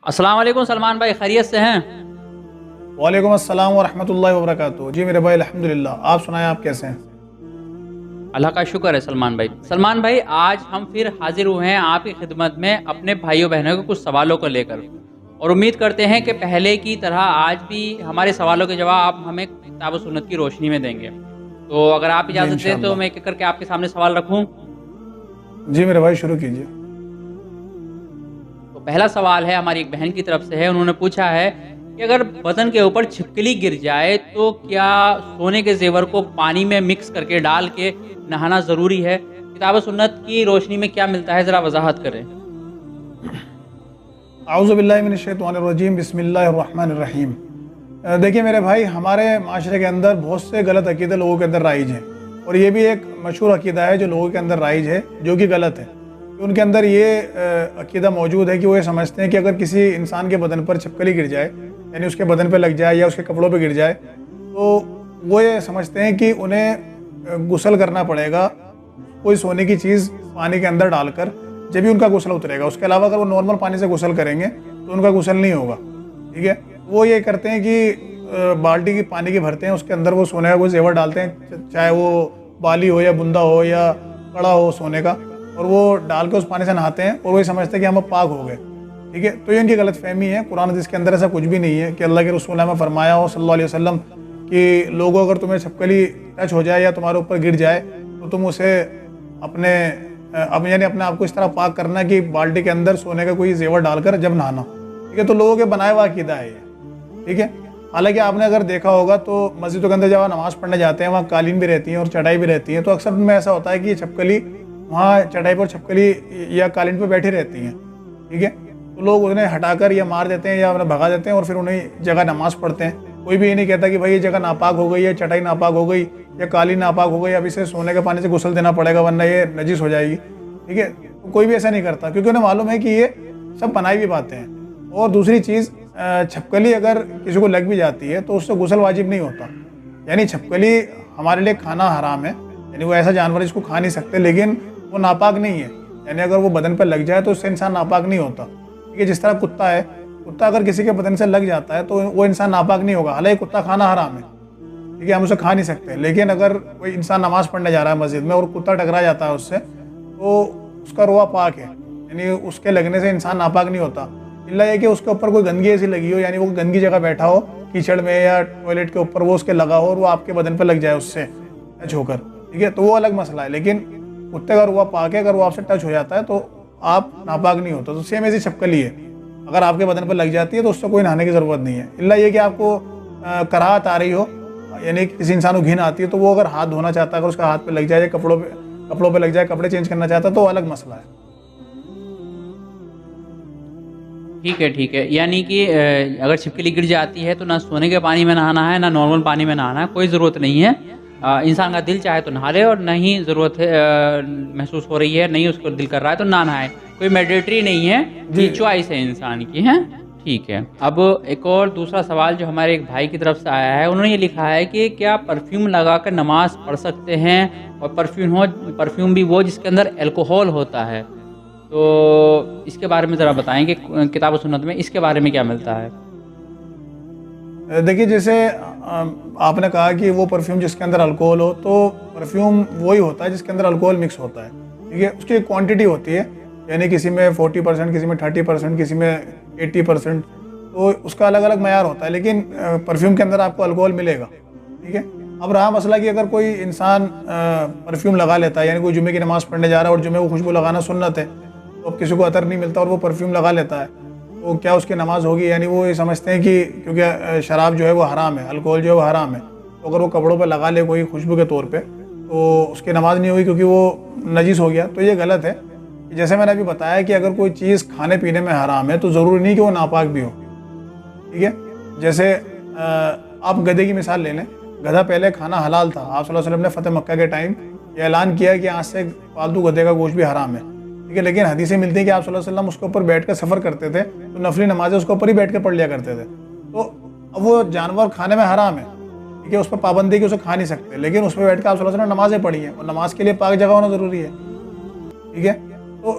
السلام علیکم سلمان بھائی، خیریت سے ہیں؟ وعلیکم السلام ورحمۃ اللہ وبرکاتہ۔ جی میرے بھائی الحمدللہ، آپ سنائیں آپ کیسے ہیں؟ اللہ کا شکر ہے سلمان بھائی۔ سلمان بھائی، آج ہم پھر حاضر ہوئے ہیں آپ کی خدمت میں اپنے بھائیوں بہنوں کے کچھ سوالوں کو لے کر، اور امید کرتے ہیں کہ پہلے کی طرح آج بھی ہمارے سوالوں کے جواب آپ ہمیں کتاب و سنت کی روشنی میں دیں گے۔ تو اگر آپ جی اجازت دیں تو انشاءاللہ۔ میں ایک ایک کر کے آپ کے سامنے سوال رکھوں۔ جی میرے بھائی شروع کیجیے۔ تو پہلا سوال ہے ہماری ایک بہن کی طرف سے ہے، انہوں نے پوچھا ہے کہ اگر بدن کے اوپر چھپکلی گر جائے تو کیا سونے کے زیور کو پانی میں مکس کر کے ڈال کے نہانا ضروری ہے؟ کتاب و سنت کی روشنی میں کیا ملتا ہے، ذرا وضاحت کریں۔ اعوذ باللہ من الشیطان الرجیم، بسم اللہ الرحمن الرحیم۔ دیکھیے میرے بھائی، ہمارے معاشرے کے اندر بہت سے غلط عقیدے لوگوں کے اندر رائج ہیں، اور یہ بھی ایک مشہور عقیدہ ہے جو لوگوں کے اندر رائج ہے، جو کہ غلط ہے۔ ان کے اندر یہ عقیدہ موجود ہے کہ وہ یہ سمجھتے ہیں کہ اگر کسی انسان کے بدن پر چھپکلی گر جائے، یعنی اس کے بدن پہ لگ جائے یا اس کے کپڑوں پہ گر جائے، تو وہ یہ سمجھتے ہیں کہ انہیں غسل کرنا پڑے گا کوئی سونے کی چیز پانی کے اندر ڈال کر، جب بھی ان کا غسل اترے گا۔ اس کے علاوہ اگر وہ نارمل پانی سے غسل کریں گے تو ان کا غسل نہیں ہوگا، ٹھیک ہے۔ وہ یہ کرتے ہیں کہ بالٹی کی پانی کی بھرتے ہیں، اس کے اندر وہ سونے کا کوئی زیور ڈالتے ہیں، چاہے وہ بالی ہو یا بندہ ہو یا کڑا ہو سونے کا، اور وہ ڈال کے اس پانی سے نہاتے ہیں، اور وہی سمجھتے ہیں کہ ہم اب پاک ہو گئے، ٹھیک ہے۔ تو یہ ان کی غلط فہمی ہے۔ قرآن حدیث کے اندر ایسا کچھ بھی نہیں ہے کہ اللہ کے رسول نے فرمایا ہو صلی اللہ علیہ وسلم کہ لوگوں اگر تمہیں چھپکلی ٹچ ہو جائے یا تمہارے اوپر گر جائے تو تم اسے یعنی اپنے آپ کو اس طرح پاک کرنا کہ بالٹی کے اندر سونے کا کوئی زیور ڈال کر جب نہانا، ٹھیک ہے۔ تو لوگوں کے بنائے ہوا عقیدہ ہے یہ، ٹھیک ہے۔ حالانکہ آپ نے اگر دیکھا ہوگا تو مسجدوں کے اندر جب آپ نماز پڑھنے جاتے ہیں، وہاں قالین بھی رہتی ہیں اور چٹائی بھی رہتی ہیں، تو اکثر میں ایسا ہوتا ہے کہ یہ چھپکلی وہاں چٹائی پر چھپکلی یا قالین پہ بیٹھی رہتی ہیں، ٹھیک ہے۔ تو لوگ انہیں ہٹا کر یا مار دیتے ہیں یا انہیں بھگا دیتے ہیں، اور پھر انہیں جگہ نماز پڑھتے ہیں۔ کوئی بھی یہ نہیں کہتا کہ بھائی یہ جگہ ناپاک ہو گئی ہے، چٹائی ناپاک ہو گئی یا قالین ناپاک ہو گئی، اب اسے سونے کے پانی سے غسل دینا پڑے گا ورنہ یہ نجس ہو جائے گی، ٹھیک ہے۔ کوئی بھی ایسا نہیں کرتا، کیونکہ انہیں معلوم ہے کہ یہ سب بنائی ہوئی باتیں ہیں۔ اور دوسری چیز، چھپکلی اگر کسی کو لگ بھی جاتی ہے تو اس سے غسل واجب نہیں ہوتا۔ یعنی چھپکلی ہمارے لیے کھانا حرام ہے، یعنی وہ ایسا جانور جس کو کھا نہیں سکتے، لیکن وہ ناپاک نہیں ہے، یعنی اگر وہ بدن پہ لگ جائے تو اس سے انسان ناپاک نہیں ہوتا، ٹھیک ہے۔ جس طرح کتا ہے، کتا اگر کسی کے بدن سے لگ جاتا ہے تو وہ انسان ناپاک نہیں ہوگا، حالانکہ کتا کھانا حرام ہے، ٹھیک ہے، ہم اسے کھا نہیں سکتے۔ لیکن اگر کوئی انسان نماز پڑھنے جا رہا ہے مسجد میں اور کتا ٹکرا جاتا ہے اس سے، تو اس کا روا پاک ہے، یعنی اس کے لگنے سے انسان ناپاک نہیں ہوتا، الا یہ کہ اس کے اوپر کوئی گندگی ایسی لگی ہو، یعنی وہ گندگی جگہ بیٹھا ہو کیچڑ میں یا ٹوائلٹ کے اوپر، وہ اس کے لگا ہو اور وہ آپ کے بدن پہ لگ جائے اس سے ٹچ ہو کر، ٹھیک ہے، تو وہ الگ مسئلہ ہے۔ لیکن کتے کا روا پاک ہے، اگر وہ آپ سے ٹچ ہو جاتا ہے تو آپ ناپاک نہیں ہوتا۔ تو سیم ایسی چھپکلی ہے، اگر آپ کے بدن پر لگ جاتی ہے تو اس سے کوئی نہانے کی ضرورت نہیں ہے، الا یہ کہ آپ کو کراہت آ رہی ہو، یعنی کسی انسان کو گھن آتی ہے تو وہ اگر ہاتھ دھونا چاہتا ہے، اگر اس کا ہاتھ پہ لگ جائے یا کپڑوں پہ لگ جائے، کپڑے چینج کرنا چاہتا ہے تو وہ الگ مسئلہ ہے۔ ٹھیک ہے، یعنی کہ اگر چھپکلی گر جاتی ہے تو نہ سونے کے پانی میں نہانا ہے نہ نارمل پانی میں نہانا ہے، کوئی ضرورت نہیں ہے۔ انسان کا دل چاہے تو نہا لے، اور نہیں ضرورت ہے محسوس ہو رہی ہے، نہیں اس کو دل کر رہا ہے تو نہ نہائے، کوئی مینڈیٹری نہیں ہے، یہ چوائس ہے انسان کی، ہے، ٹھیک ہے۔ اب ایک اور دوسرا سوال جو ہمارے ایک بھائی کی طرف سے آیا ہے، انہوں نے یہ لکھا ہے کہ کیا پرفیوم لگا کر نماز پڑھ سکتے ہیں، اور پرفیوم بھی وہ جس کے اندر الکوہول ہوتا ہے؟ تو اس کے بارے میں ذرا بتائیں کہ کتاب و سنت میں اس کے بارے میں کیا ملتا ہے؟ دیکھیے، جیسے آپ نے کہا کہ وہ پرفیوم جس کے اندر الکوہول ہو، تو پرفیوم وہی ہوتا ہے جس کے اندر الکوہول مکس ہوتا ہے، ٹھیک ہے۔ اس کی ایک کوانٹٹی ہوتی ہے، یعنی کسی میں 40%، کسی میں 30%، کسی میں 80%، تو اس کا الگ الگ معیار ہوتا ہے، لیکن پرفیوم کے اندر آپ کو الکوہول ملے گا، ٹھیک ہے۔ اب رہا مسئلہ کہ اگر کوئی انسان پرفیوم لگا لیتا ہے، یعنی کوئی جمعے کی نماز پڑھنے جا رہا ہے اور جمعے کو خوشبو لگانا سنت ہے، تو اب کسی کو عطر نہیں ملتا اور وہ پرفیوم لگا لیتا ہے، تو کیا اس کی نماز ہوگی؟ یعنی وہ یہ سمجھتے ہیں کہ کیونکہ شراب جو ہے وہ حرام ہے، الکوہول جو ہے وہ حرام ہے، تو اگر وہ کپڑوں پہ لگا لے کوئی خوشبو کے طور پہ تو اس کی نماز نہیں ہوگی کیونکہ وہ نجس ہو گیا۔ تو یہ غلط ہے۔ جیسے میں نے ابھی بتایا کہ اگر کوئی چیز کھانے پینے میں حرام ہے تو ضروری نہیں کہ وہ ناپاک بھی ہو، ٹھیک ہے۔ جیسے آپ گدھے کی مثال لے لیں، گدھا پہلے کھانا حلال تھا، آپ صلی اللہ علیہ وسلم نے فتح مکہ کے ٹائم یہ اعلان کیا کہ آج سے پالتو گدھے کا گوشت بھی حرام ہے، ٹھیک ہے۔ لیکن حدیثیں ملتی ہیں کہ آپ صلی اللہ علیہ وسلم اس کے اوپر بیٹھ کر سفر کرتے تھے تو نفلی نمازیں اس کے اوپر ہی بیٹھ کے پڑھ لیا کرتے تھے۔ تو اب وہ جانور کھانے میں حرام ہے، ٹھیک ہے، اس پر پابندی کہ اسے کھا نہیں سکتے، لیکن اس پہ بیٹھ کے آپ صلی اللہ علیہ وسلم نے نمازیں پڑھی ہیں، اور نماز کے لیے پاک جگہ ہونا ضروری ہے، ٹھیک ہے۔ تو